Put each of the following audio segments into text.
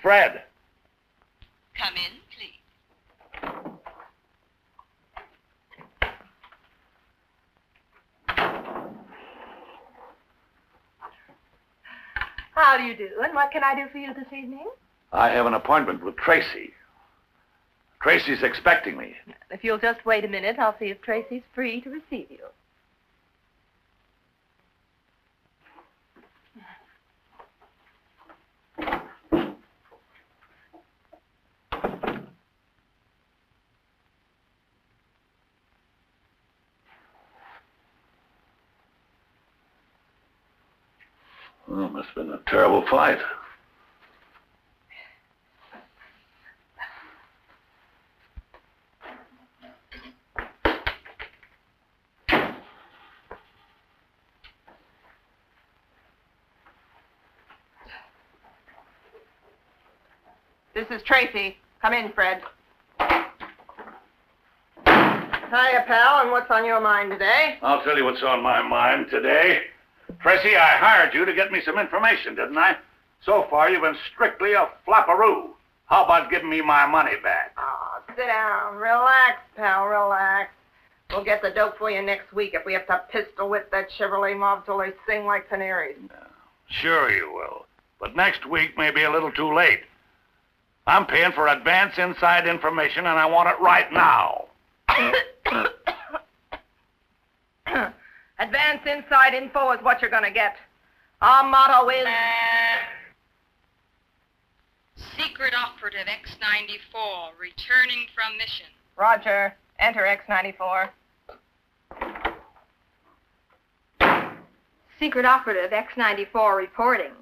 Fred. Come in, please. How do you do, and what can I do for you this evening? I have an appointment with Tracy. Tracy's expecting me. If you'll just wait a minute, I'll see if Tracy's free to receive you. Oh, must have been a terrible fight. This is Tracy. Come in, Fred. Hiya, pal, and what's on your mind today? I'll tell you what's on my mind today. Tracy, I hired you to get me some information, didn't I? So far, you've been strictly a flapperoo. How about giving me my money back? Oh, sit down. Relax, pal, relax. We'll get the dope for you next week if we have to pistol whip that Chevrolet mob till they sing like canaries. Sure you will. But next week may be a little too late. I'm paying for advance inside information, and I want it right now. Advance inside info is what you're going to get. Our motto is... Secret Operative X-94, returning from mission. Roger. Enter X-94. Secret Operative X-94 reporting.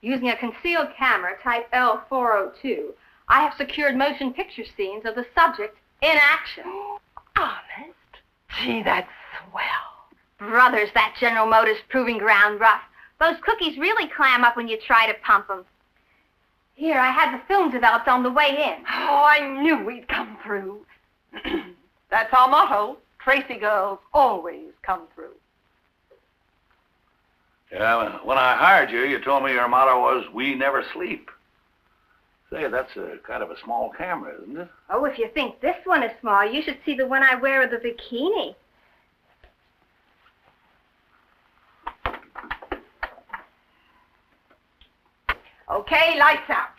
Using a concealed camera type L402, I have secured motion picture scenes of the subject in action. Honest? Gee, that's swell. Brothers, that General Motors proving ground rough. Those cookies really clam up when you try to pump them. Here, I had the film developed on the way in. Oh, I knew we'd come through. That's our motto. Tracy girls always come through. Yeah, when I hired you, you told me your motto was, we never sleep. Say, that's a kind of a small camera, isn't it? Oh, if you think this one is small, you should see the one I wear with the bikini. Okay, lights out.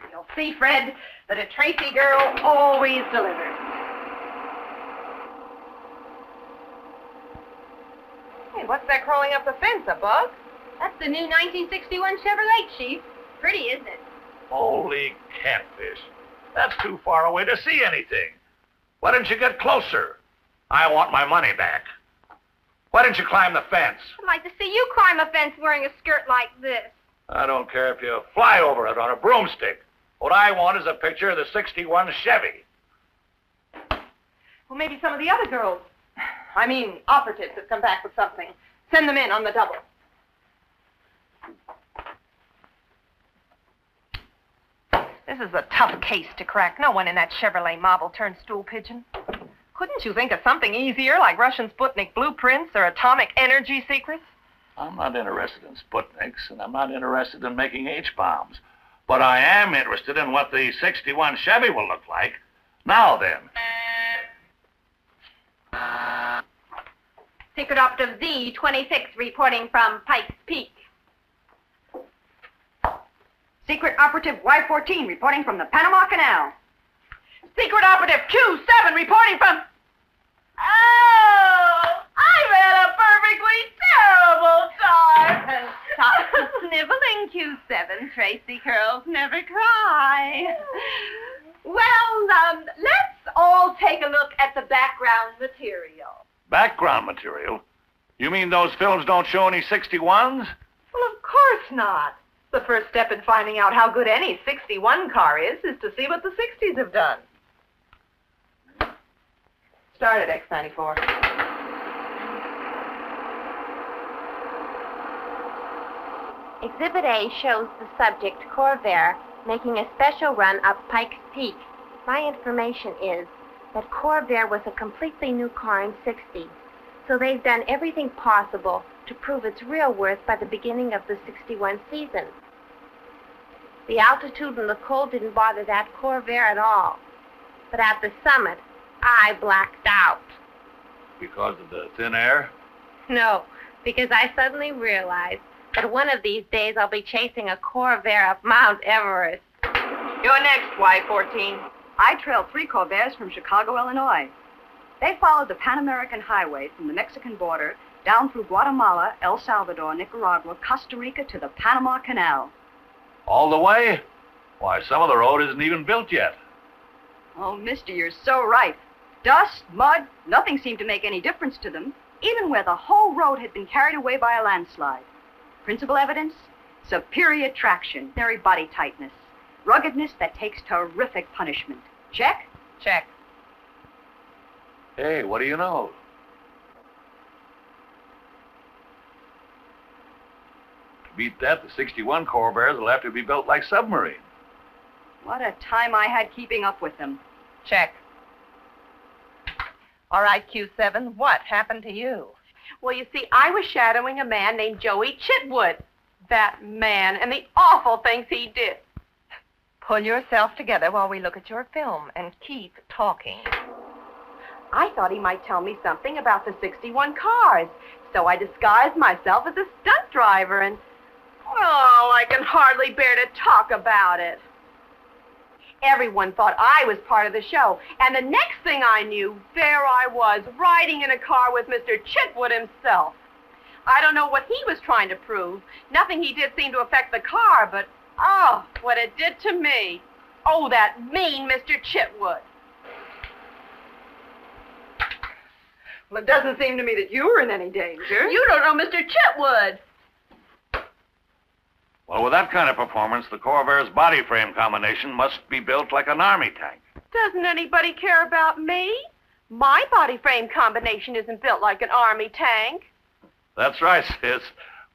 You'll see, Fred, that a Tracy girl always delivers. Hey, what's that crawling up the fence, a bug? That's the new 1961 Chevrolet, Chief. Pretty, isn't it? Holy catfish. That's too far away to see anything. Why didn't you get closer? I want my money back. Why didn't you climb the fence? I'd like to see you climb a fence wearing a skirt like this. I don't care if you fly over it on a broomstick. What I want is a picture of the 61 Chevy. Well, maybe some of the other girls, operatives, have come back with something. Send them in on the double. This is a tough case to crack. No one in that Chevrolet mob will turn stool pigeon. Couldn't you think of something easier, like Russian Sputnik blueprints or atomic energy secrets? I'm not interested in Sputniks, and I'm not interested in making H-bombs. But I am interested in what the 61 Chevy will look like. Now then. Secret Operative Z-26 reporting from Pikes Peak. Secret Operative Y-14 reporting from the Panama Canal. Secret Operative Q-7 reporting from... Oh! I've had a perfectly terrible time. Stop sniveling, Q7. Tracy girls never cry. Well, let's all take a look at the background material. Background material? You mean those films don't show any 61s? Well, of course not. The first step in finding out how good any 61 car is to see what the 60s have done. Start at X-94. Exhibit A shows the subject, Corvair, making a special run up Pikes Peak. My information is that Corvair was a completely new car in '60, so they've done everything possible to prove its real worth by the beginning of the '61 season. The altitude and the cold didn't bother that Corvair at all. But at the summit, I blacked out. Because of the thin air? No, because I suddenly realized that one of these days I'll be chasing a Corvair up Mount Everest. You're next, Y-14. I trailed 3 Corvairs from Chicago, Illinois. They followed the Pan American Highway from the Mexican border down through Guatemala, El Salvador, Nicaragua, Costa Rica to the Panama Canal. All the way? Why, some of the road isn't even built yet. Oh, mister, you're so right. Dust, mud, nothing seemed to make any difference to them, even where the whole road had been carried away by a landslide. Principal evidence? Superior traction, very body tightness. Ruggedness that takes terrific punishment. Check? Check. Hey, what do you know? To beat that, the 61 Corvairs will have to be built like submarines. What a time I had keeping up with them. Check. All right, Q7, what happened to you? Well, you see, I was shadowing a man named Joey Chitwood. That man, and the awful things he did. Pull yourself together while we look at your film and keep talking. I thought he might tell me something about the 61 cars, so I disguised myself as a stunt driver and, well, I can hardly bear to talk about it. Everyone thought I was part of the show, and the next thing I knew, there I was, riding in a car with Mr. Chitwood himself. I don't know what he was trying to prove. Nothing he did seemed to affect the car, but, oh, what it did to me. Oh, that mean Mr. Chitwood. Well, it doesn't seem to me that you were in any danger. You don't know Mr. Chitwood. Well, with that kind of performance, the Corvair's body frame combination must be built like an army tank. Doesn't anybody care about me? My body frame combination isn't built like an army tank. That's right, sis.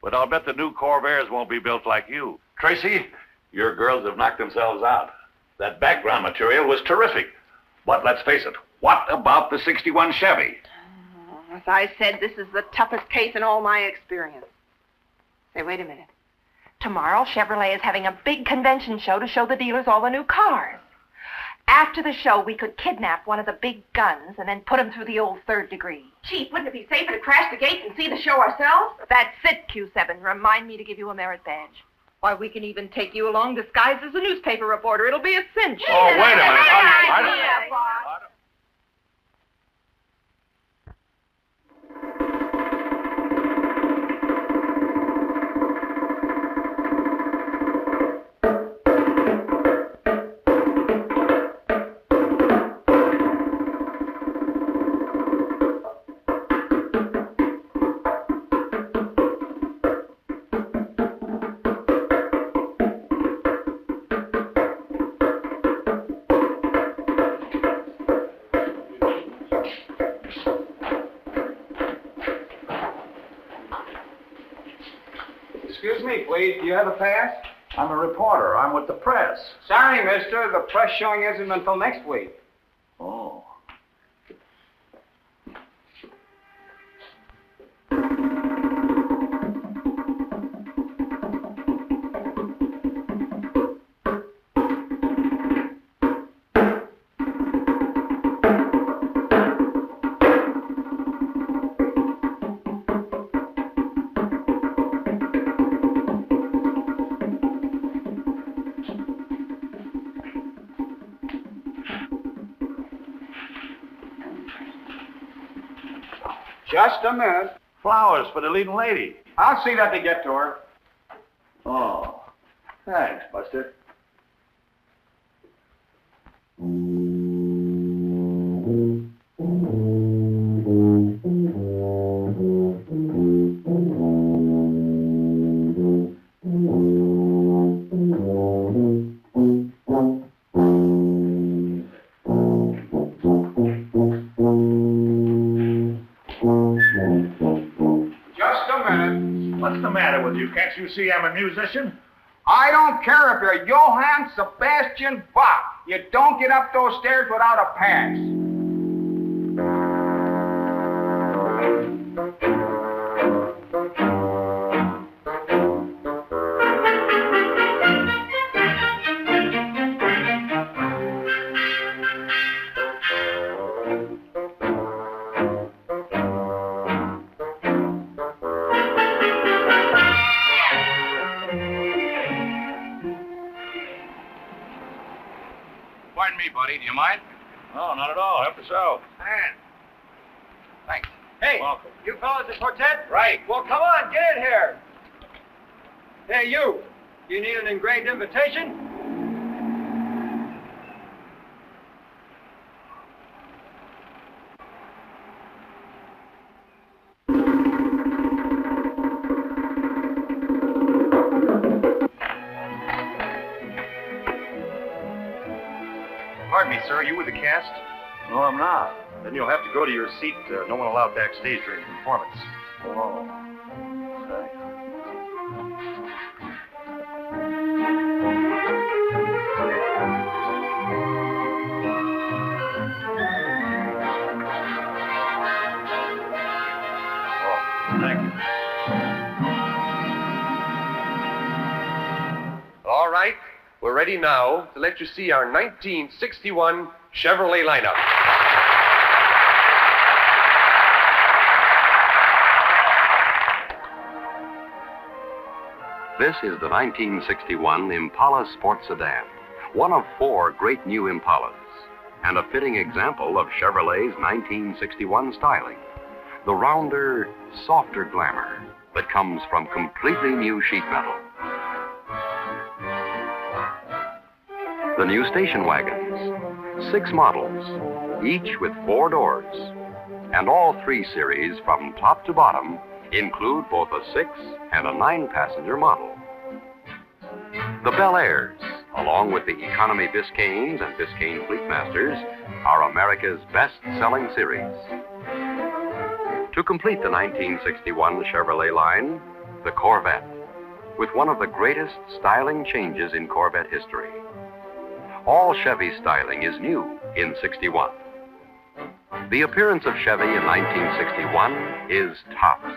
But I'll bet the new Corvairs won't be built like you. Tracy, your girls have knocked themselves out. That background material was terrific. But let's face it, what about the 61 Chevy? As I said, this is the toughest case in all my experience. Say, wait a minute. Tomorrow, Chevrolet is having a big convention show to show the dealers all the new cars. After the show, we could kidnap one of the big guns and then put him through the old 3rd degree. Chief, wouldn't it be safer to crash the gate and see the show ourselves? That's it, Q7. Remind me to give you a merit badge. Why, we can even take you along disguised as a newspaper reporter. It'll be a cinch. Oh, wait a minute. I don't- Yeah, boss. Excuse me, please. Do you have a pass? I'm a reporter. I'm with the press. Sorry, mister. The press showing isn't until next week. Oh. Just a minute. Flowers for the leading lady. I'll see that they get to her. Oh. Thanks, Buster. Just a minute. What's the matter with you? Can't you see I'm a musician? I don't care if you're Johann Sebastian Bach. You don't get up those stairs without a pass. buddy. Do you mind? No, not at all. Help yourself. Man. Thanks. Hey, Welcome. you fellas the quartet? Right. Well, come on, get in here. Hey, you. You need an engraved invitation? Pardon me, sir. Are you with the cast? No, I'm not. Then you'll have to go to your seat. No one allowed backstage during the performance. Oh. Thanks. Oh, thank you. All right. We're ready now to let you see our 1961 Chevrolet lineup. This is the 1961 Impala Sports Sedan, one of 4 great new Impalas, and a fitting example of Chevrolet's 1961 styling. The rounder, softer glamour that comes from completely new sheet metal. The new station wagons, 6 models, each with 4 doors, and all 3 series from top to bottom include both a 6 and a 9-passenger model. The Bel Airs, along with the economy Biscaynes and Biscayne Fleetmasters, are America's best-selling series. To complete the 1961 Chevrolet line, the Corvette, with one of the greatest styling changes in Corvette history. All Chevy styling is new in '61. The appearance of Chevy in 1961 is tops.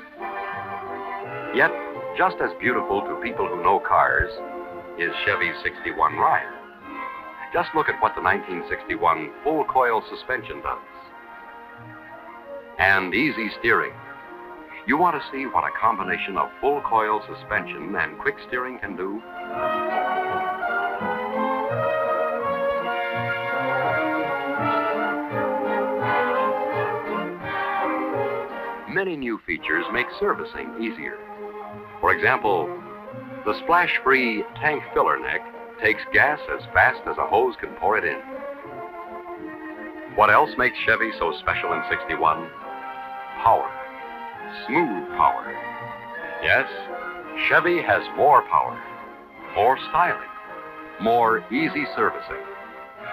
Yet, just as beautiful to people who know cars is Chevy's '61 ride. Just look at what the 1961 full coil suspension does. And easy steering. You want to see what a combination of full coil suspension and quick steering can do? Many new features make servicing easier. For example, the splash-free tank filler neck takes gas as fast as a hose can pour it in. What else makes Chevy so special in '61? Power. Smooth power. Yes, Chevy has more power, more styling, more easy servicing,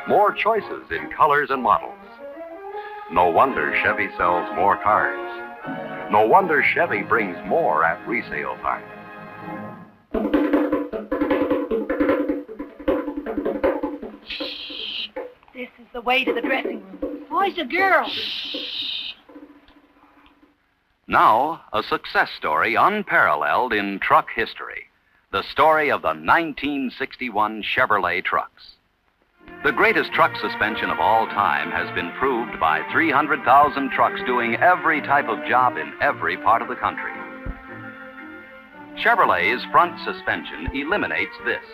more choices in colors and models. No wonder Chevy sells more cars. No wonder Chevy brings more at resale time. This is the way to the dressing room. Where's the girl? Now, a success story unparalleled in truck history. The story of the 1961 Chevrolet trucks. The greatest truck suspension of all time has been proved by 300,000 trucks doing every type of job in every part of the country. Chevrolet's front suspension eliminates this,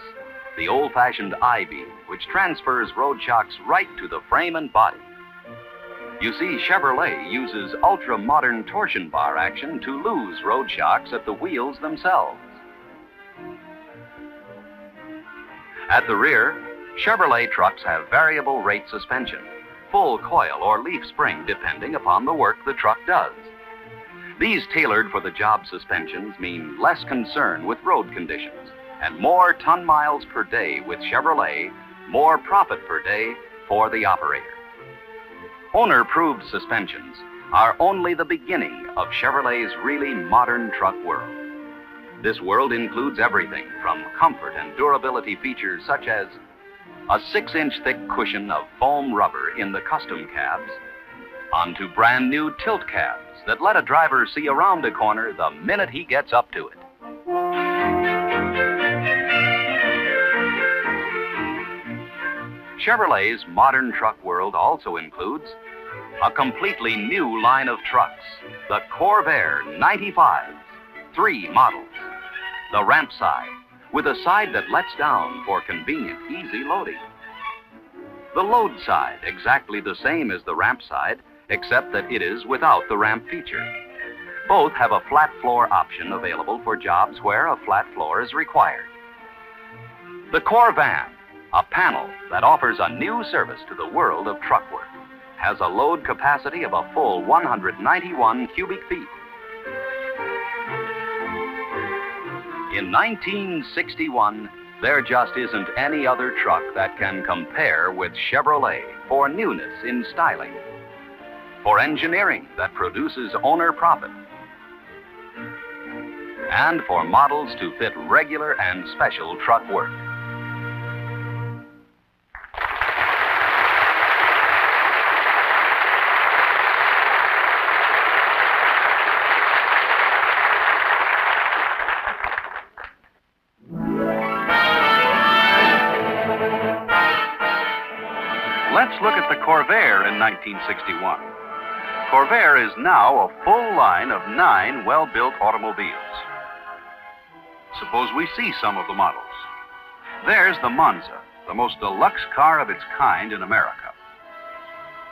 the old-fashioned I-beam, which transfers road shocks right to the frame and body. You see, Chevrolet uses ultra-modern torsion bar action to lose road shocks at the wheels themselves. At the rear, Chevrolet trucks have variable rate suspension, full coil or leaf spring depending upon the work the truck does. These tailored for the job suspensions mean less concern with road conditions and more ton miles per day with Chevrolet, more profit per day for the operator. Owner-proved suspensions are only the beginning of Chevrolet's really modern truck world. This world includes everything from comfort and durability features such as a 6-inch thick cushion of foam rubber in the custom cabs, onto brand new tilt cabs that let a driver see around a corner the minute he gets up to it. Chevrolet's modern truck world also includes a completely new line of trucks, the Corvair 95s, 3 models. The ramp side, with a side that lets down for convenient, easy loading. The load side, exactly the same as the ramp side, except that it is without the ramp feature. Both have a flat floor option available for jobs where a flat floor is required. The Corvan, a panel that offers a new service to the world of truck work, has a load capacity of a full 191 cubic feet. In 1961, there just isn't any other truck that can compare with Chevrolet for newness in styling, for engineering that produces owner profit, and for models to fit regular and special truck work. Let's look at the Corvair in 1961. Corvair is now a full line of 9 well-built automobiles. Suppose we see some of the models. There's the Monza, the most deluxe car of its kind in America.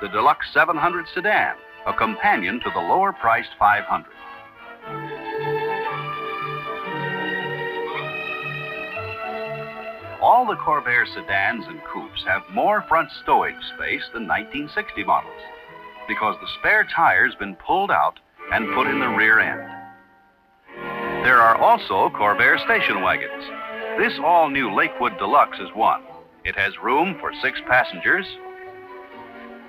The Deluxe 700 sedan, a companion to the lower-priced 500. All the Corvair sedans and coupes have more front stowage space than 1960 models because the spare tire's been pulled out and put in the rear end. There are also Corvair station wagons. This all-new Lakewood Deluxe is one. It has room for 6 passengers,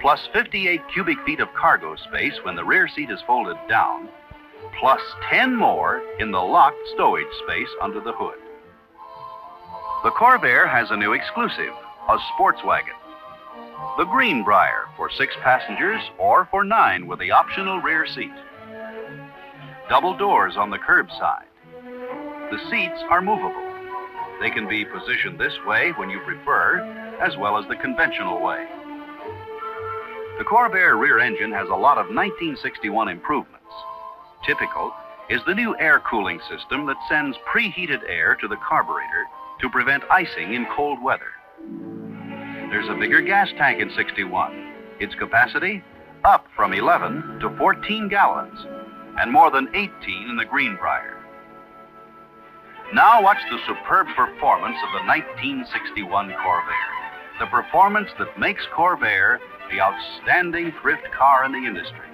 plus 58 cubic feet of cargo space when the rear seat is folded down, plus 10 more in the locked stowage space under the hood. The Corvair has a new exclusive, a sports wagon. The Greenbrier for 6 passengers or for 9 with the optional rear seat. Double doors on the curb side. The seats are movable. They can be positioned this way when you prefer, as well as the conventional way. The Corvair rear engine has a lot of 1961 improvements. Typical is the new air cooling system that sends preheated air to the carburetor to prevent icing in cold weather. There's a bigger gas tank in 61. Its capacity up from 11 to 14 gallons, and more than 18 in the Greenbrier. Now watch the superb performance of the 1961 Corvair. The performance that makes Corvair the outstanding thrift car in the industry.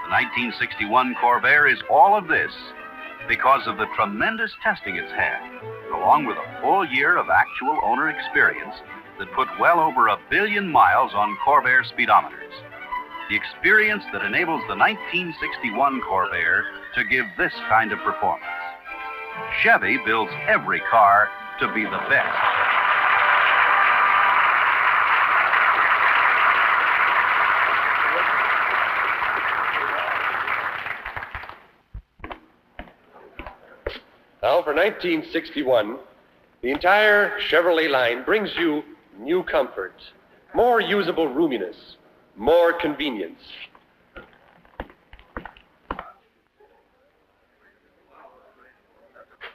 The 1961 Corvair is all of this because of the tremendous testing it's had, along with a full year of actual owner experience that put well over 1 billion miles on Corvair speedometers. The experience that enables the 1961 Corvair to give this kind of performance. Chevy builds every car to be the best. Now, for 1961, the entire Chevrolet line brings you new comfort, more usable roominess, more convenience.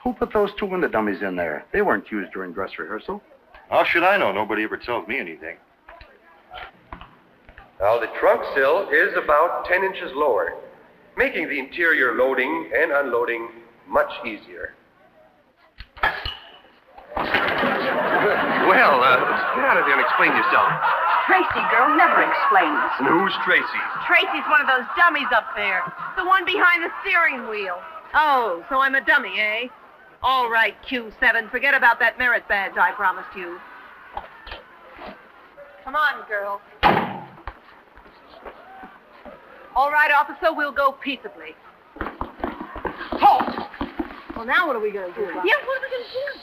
Who put those 2 window dummies in there? They weren't used during dress rehearsal. How should I know? Nobody ever tells me anything. Now, the trunk sill is about 10 inches lower, making the interior loading and unloading much easier. Well, get out of there and explain yourself. Tracy, girl, never explains. And who's Tracy? Tracy's one of those dummies up there. The one behind the steering wheel. Oh, so I'm a dummy, eh? All right, Q7, forget about that merit badge I promised you. Come on, girl. All right, officer, we'll go peaceably. Halt! Well, now what are we going to do? Yes, what are we going to do?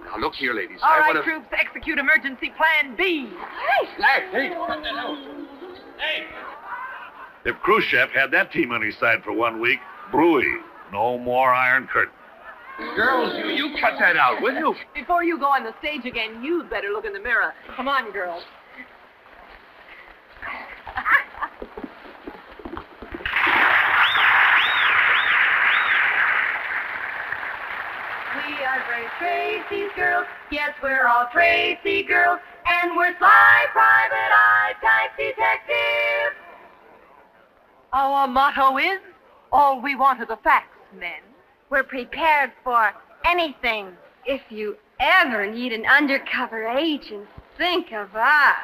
Now, look here, ladies. All right, troops, execute emergency plan B. Hey! Hey! If Khrushchev had that team on his side for 1 week, Brewy, no more Iron Curtain. Girls, you cut that out, will you? Before you go on the stage again, you'd better look in the mirror. Come on, girls. We are brave Tracy's girls. Yes, we're all Tracy girls, and we're sly private eye type detectives. Our motto is, all we want are the facts, men. We're prepared for anything. If you ever need an undercover agent, think of us.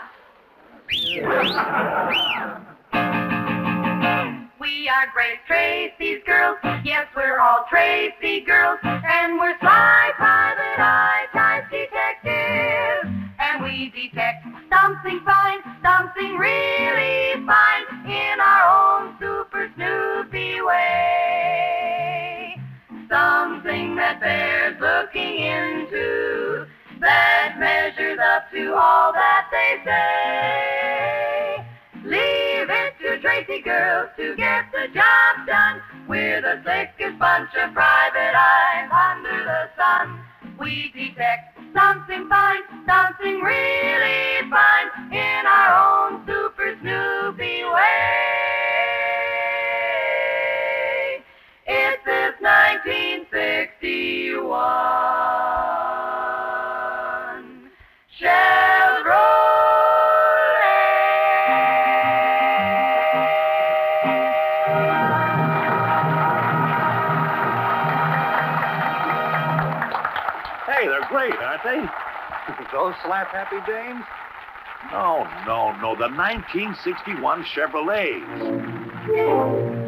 We are great Tracy's girls. Yes, we're all Tracy girls, and we're sly private eye type detectives. And we detect something fine, something really fine in our own super snoopy way. Something that bears looking into, that measures up to all that they say. Leave it to Tracy girls to get the job done. We're the slickest bunch of private eyes under the sun. We detect something fine, something really fine in our own super snoopy way. It's this 1961 Chevrolet. Hey, they're great, aren't they? Those slap-happy dames? No, the 1961 Chevrolets.